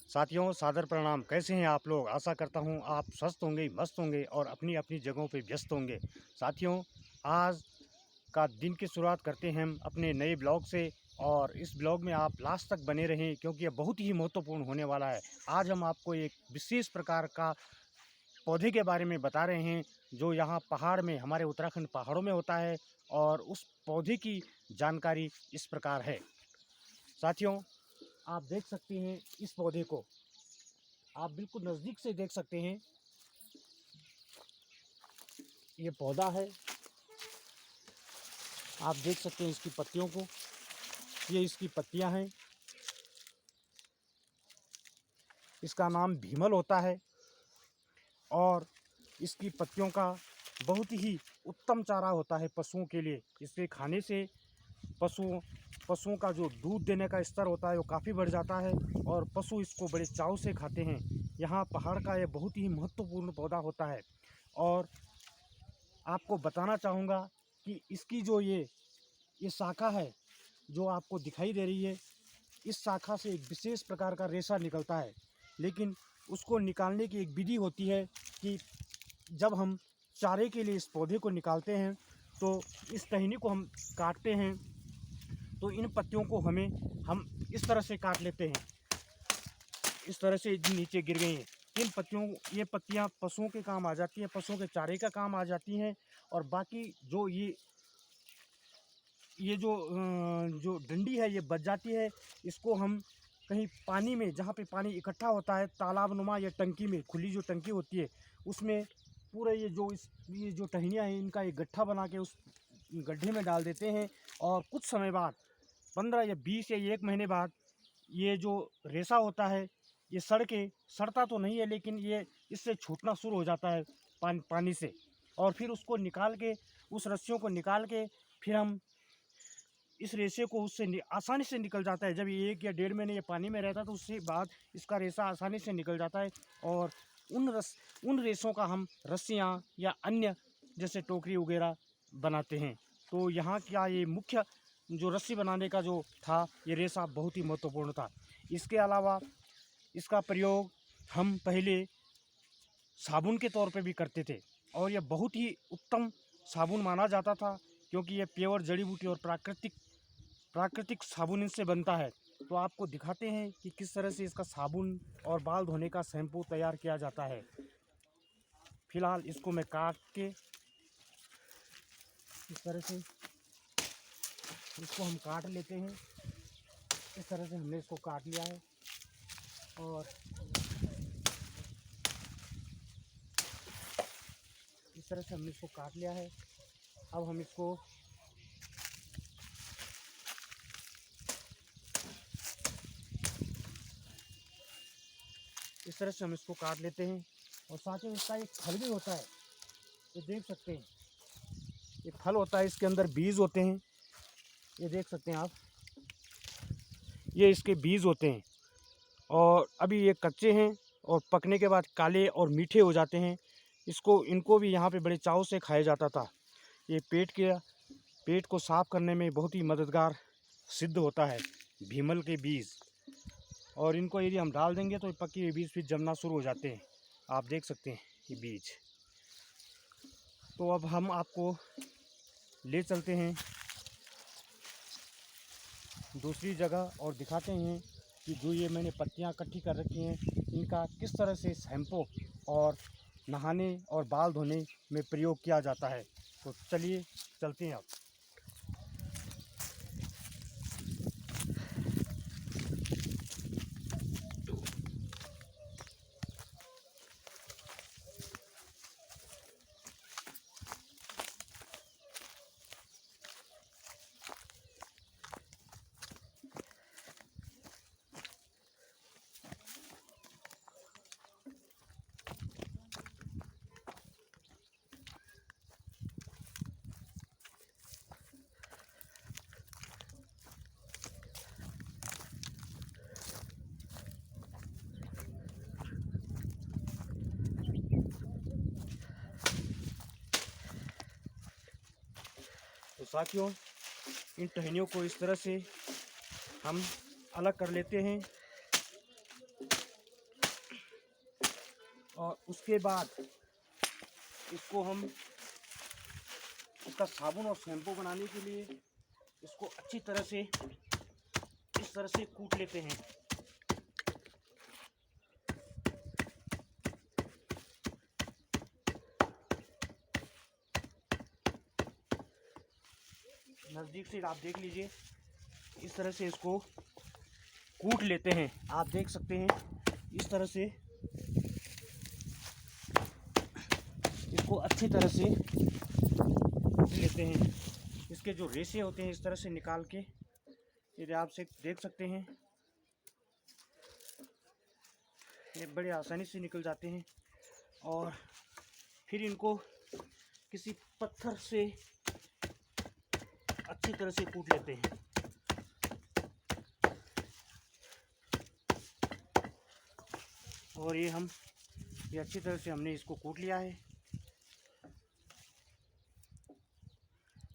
साथियों, सादर प्रणाम। कैसे हैं आप लोग? आशा करता हूं आप स्वस्थ होंगे, मस्त होंगे और अपनी अपनी जगहों पे व्यस्त होंगे। साथियों, आज का दिन की शुरुआत करते हैं हम अपने नए ब्लॉग से, और इस ब्लॉग में आप लास्ट तक बने रहें क्योंकि यह बहुत ही महत्वपूर्ण होने वाला है। आज हम आपको एक विशेष प्रकार का पौधे के बारे में बता रहे हैं जो यहाँ पहाड़ में, हमारे उत्तराखंड पहाड़ों में होता है, और उस पौधे की जानकारी इस प्रकार है। साथियों, आप देख सकते हैं इस पौधे को, आप बिल्कुल नज़दीक से देख सकते हैं। ये पौधा है, आप देख सकते हैं इसकी पत्तियों को। ये इसकी पत्तियां हैं। इसका नाम भीमल होता है, और इसकी पत्तियों का बहुत ही उत्तम चारा होता है पशुओं के लिए। इसके खाने से पशुओं का जो दूध देने का स्तर होता है वो काफ़ी बढ़ जाता है, और पशु इसको बड़े चाव से खाते हैं। यहाँ पहाड़ का ये बहुत ही महत्वपूर्ण पौधा होता है। और आपको बताना चाहूँगा कि इसकी जो ये शाखा है जो आपको दिखाई दे रही है, इस शाखा से एक विशेष प्रकार का रेशा निकलता है। लेकिन उसको निकालने की एक विधि होती है कि जब हम चारे के लिए इस पौधे को निकालते हैं तो इस टहनी को हम काटते हैं, तो इन पत्तियों को हम इस तरह से काट लेते हैं। इस तरह से नीचे गिर गई हैं ये पत्तियां पशुओं के काम आ जाती हैं, पशुओं के चारे का काम आ जाती हैं। और बाकी जो ये जो डंडी है ये बच जाती है। इसको हम कहीं पानी में, जहाँ पे पानी इकट्ठा होता है, तालाब नुमा या टंकी में, खुली जो टंकी होती है उसमें पूरे ये जो टहनियाँ हैं इनका एक गट्ठा बना के उस गड्ढे में डाल देते हैं। और कुछ समय बाद, 15 या 20 या 1 महीने बाद, ये जो रेशा होता है ये सड़ता तो नहीं है, लेकिन ये इससे छूटना शुरू हो जाता है पानी से। और फिर उसको निकाल के, उस रस्सियों को निकाल के, फिर हम इस रेशे को उससे आसानी से निकल जाता है। जब ये 1 या 1.5 महीने ये पानी में रहता है तो उसके बाद इसका रेशा आसानी से निकल जाता है, और उन रेशों का हम रस्सियाँ या अन्य जैसे टोकरी वगैरह बनाते हैं। तो यहाँ का ये मुख्य जो रस्सी बनाने का जो था, ये रेशा बहुत ही महत्वपूर्ण था। इसके अलावा इसका प्रयोग हम पहले साबुन के तौर पे भी करते थे, और यह बहुत ही उत्तम साबुन माना जाता था क्योंकि ये प्योर जड़ी बूटी और प्राकृतिक साबुन इनसे बनता है। तो आपको दिखाते हैं कि किस तरह से इसका साबुन और बाल धोने का शैम्पू तैयार किया जाता है। फिलहाल इसको मैं काट के इस तरह से इसको हम काट लेते हैं। इस तरह से हमने इसको काट लिया है, और इस तरह से हमने इसको काट लिया है। अब हम इसको इस तरह से काट लेते हैं। और साथ ही इसका एक फल भी होता है, ये देख सकते हैं। ये फल होता है, इसके अंदर बीज होते हैं, ये देख सकते हैं आप, ये इसके बीज होते हैं। और अभी ये कच्चे हैं, और पकने के बाद काले और मीठे हो जाते हैं। इनको भी यहाँ पे बड़े चाव से खाया जाता था। ये पेट को साफ़ करने में बहुत ही मददगार सिद्ध होता है, भीमल के बीज। और इनको यदि हम डाल देंगे तो पके हुए बीज फिर जमना शुरू हो जाते हैं। आप देख सकते हैं ये बीज। तो अब हम आपको ले चलते हैं दूसरी जगह और दिखाते हैं कि जो ये मैंने पत्तियां इकट्ठी कर रखी हैं इनका किस तरह से शैम्पू और नहाने और बाल धोने में प्रयोग किया जाता है। तो चलिए चलते हैं अब। तो साथियों, इन टहनियों को इस तरह से हम अलग कर लेते हैं। और उसके बाद इसको हम इसका साबुन और शैम्पू बनाने के लिए इसको अच्छी तरह से इस तरह से कूट लेते हैं। नज़दीक से आप देख लीजिए, इस तरह से इसको कूट लेते हैं। आप देख सकते हैं इस तरह से इसको अच्छी तरह से कूट लेते हैं। इसके जो रेशे होते हैं इस तरह से निकाल के, यदि आप से देख सकते हैं, ये बड़े आसानी से निकल जाते हैं। और फिर इनको किसी पत्थर से अच्छी तरह से कूट लेते हैं। और ये अच्छी तरह से हमने इसको कूट लिया है।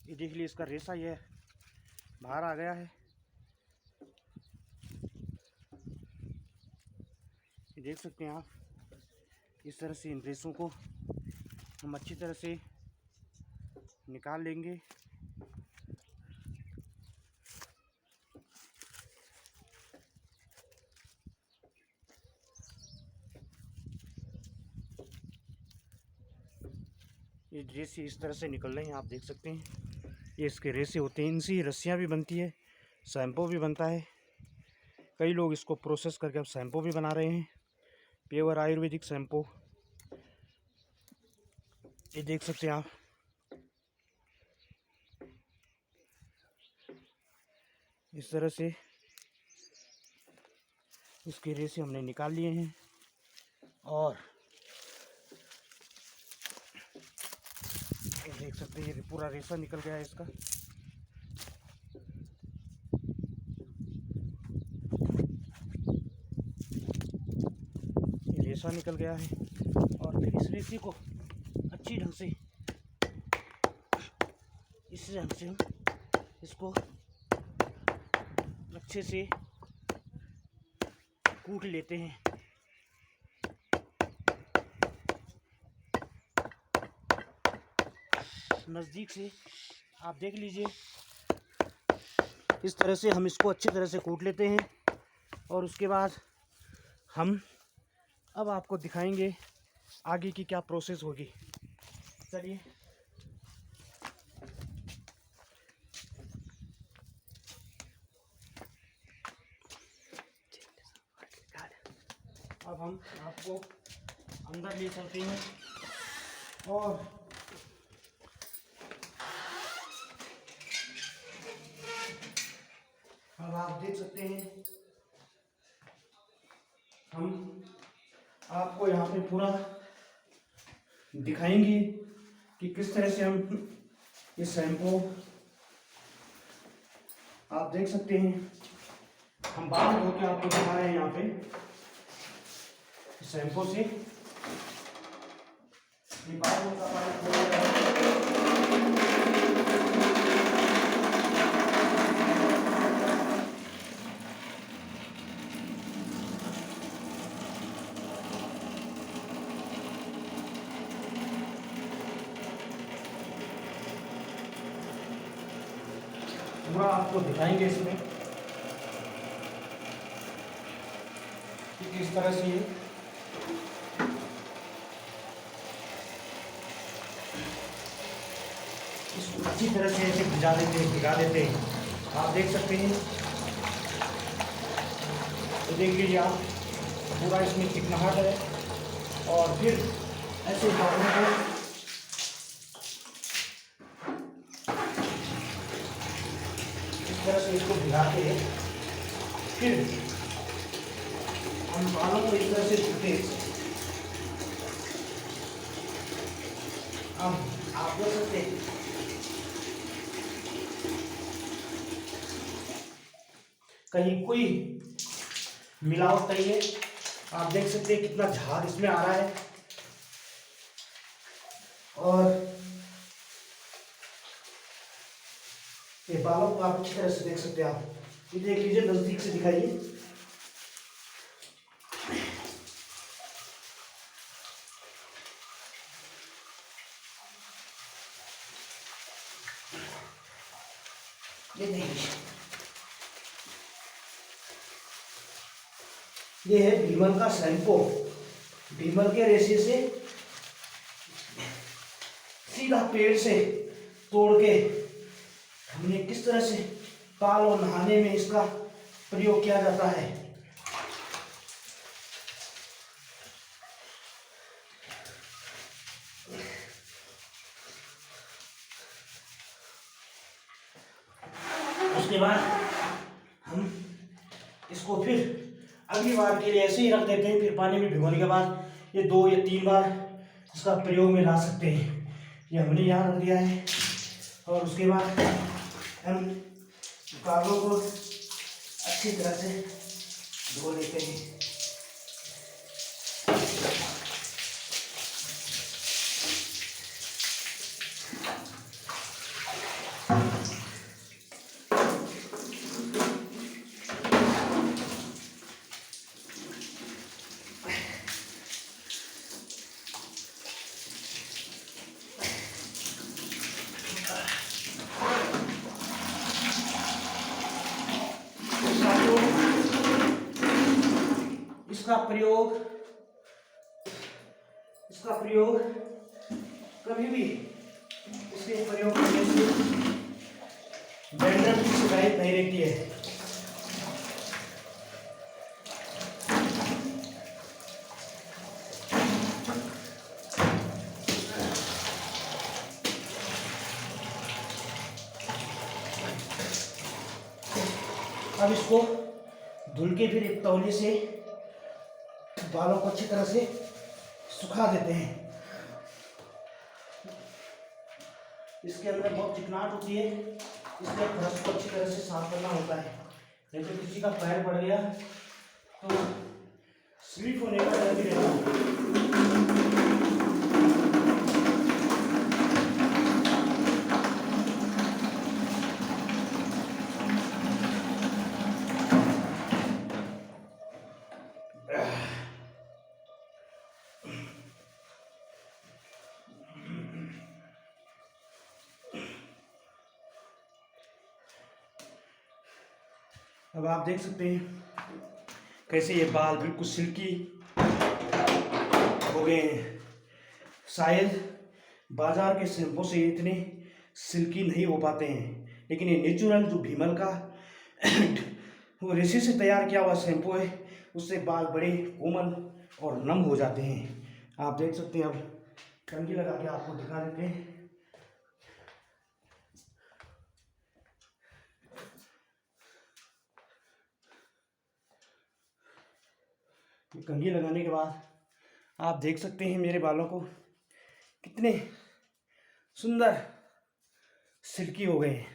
ये देख लीजिए, इसका रेशा ये बाहर आ गया है। ये देख सकते हैं आप, इस तरह से इन रेशों को हम अच्छी तरह से निकाल लेंगे। ये रेसे इस तरह से निकल रहे हैं, आप देख सकते हैं। ये इसके रेसे होते हैं, इनसे रस्सियाँ भी बनती है, शैम्पू भी बनता है। कई लोग इसको प्रोसेस करके अब शैम्पू भी बना रहे हैं, प्योर आयुर्वेदिक शैम्पू। ये देख सकते हैं आप, इस तरह से इसके रेसे हमने निकाल लिए हैं। और ये देख सकते हैं, ये पूरा रेशा निकल गया है इसका। ये रेशा निकल गया है। और फिर इस रेशे को अच्छी ढंग से इस ढंग से हम इसको अच्छे से कूट लेते हैं। नज़दीक से आप देख लीजिए, इस तरह से हम इसको अच्छी तरह से कूट लेते हैं। और उसके बाद हम अब आपको दिखाएंगे आगे की क्या प्रोसेस होगी। चलिए, अब हम आपको अंदर ले चलते हैं। और अब आप देख सकते हैं, हम आपको यहाँ पे पूरा दिखाएंगे कि किस तरह से हम ये शैम्पू, आप देख सकते हैं, हम बाहर होकर आपको दिखा रहे हैं। यहाँ पे शैम्पू से ये बालों का पूरा आपको दिखाएंगे इसमें कि किस तरह से ये इसको अच्छी तरह से ऐसे भिगा देते हैं। आप देख सकते हैं, तो देख लीजिए आप, पूरा इसमें चिकनाहट है। और फिर ऐसे बालों को इस तरह से इसको भिगाते हैं। फिर हम बालों को इस तरह से धोते हैं। अब आप देख सकते हैं, कहीं कोई मिलावट नहीं है। आप देख सकते हैं कितना झाग इसमें आ रहा है। और ये बालों को आप अच्छी तरह से देख सकते हैं। आप ये देख लीजिए, नजदीक से दिखाइए। ये देखिए, ये है भीमल का शैम्पू। भीमल के रेशे से सीधा पेड़ से तोड़ के हमने किस तरह से बाल और नहाने में इसका प्रयोग किया जाता है। उसके बाद हम इसको फिर अगली बार के लिए ऐसे ही रख देते हैं। फिर पानी में भिगोने के बाद ये 2 या 3 बार इसका प्रयोग में ला सकते हैं। ये हमने यहाँ रख दिया है और उसके बाद हम बालों को अच्छी तरह से धो लेते हैं। इसका प्रयोग कभी भी इसके प्रयोग करने से डैंड्रफ की शिकायत नहीं रहती है। अब इसको धुल के फिर एक तौली से बालों को अच्छी तरह से सुखा देते हैं। इसके अंदर बहुत चिकनाहट होती है, इसलिए ब्रश को अच्छी तरह से साफ करना होता है। नहीं तो किसी का पैर पड़ गया तो स्लिप होने का डर भी रहता है। अब आप देख सकते हैं कैसे ये बाल बिल्कुल सिल्की हो गए हैं। शायद बाजार के शैम्पू से इतने सिल्की नहीं हो पाते हैं, लेकिन ये नेचुरल जो भीमल का वो रेशे से तैयार किया हुआ शैम्पू है, उससे बाल बड़े कोमल और नम हो जाते हैं। आप देख सकते हैं। अब कंघी लगा के आपको दिखा देते हैं। कंघी लगाने के बाद आप देख सकते हैं मेरे बालों को कितने सुंदर सिल्की हो गए हैं।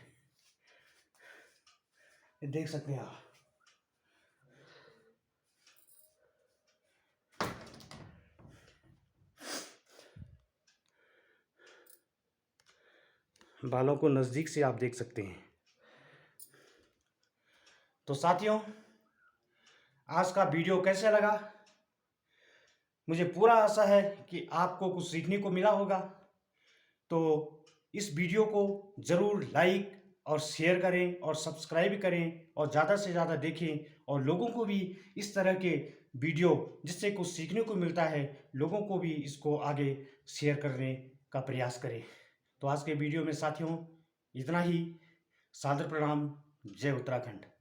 ये देख सकते हैं आप। बालों को नज़दीक से आप देख सकते हैं। तो साथियों, आज का वीडियो कैसा लगा? मुझे पूरा आशा है कि आपको कुछ सीखने को मिला होगा। तो इस वीडियो को ज़रूर लाइक और शेयर करें और सब्सक्राइब करें और ज़्यादा से ज़्यादा देखें और लोगों को भी इस तरह के वीडियो जिससे कुछ सीखने को मिलता है, लोगों को भी इसको आगे शेयर करने का प्रयास करें। तो आज के वीडियो में साथियों इतना ही। सादर प्रणाम। जय उत्तराखंड।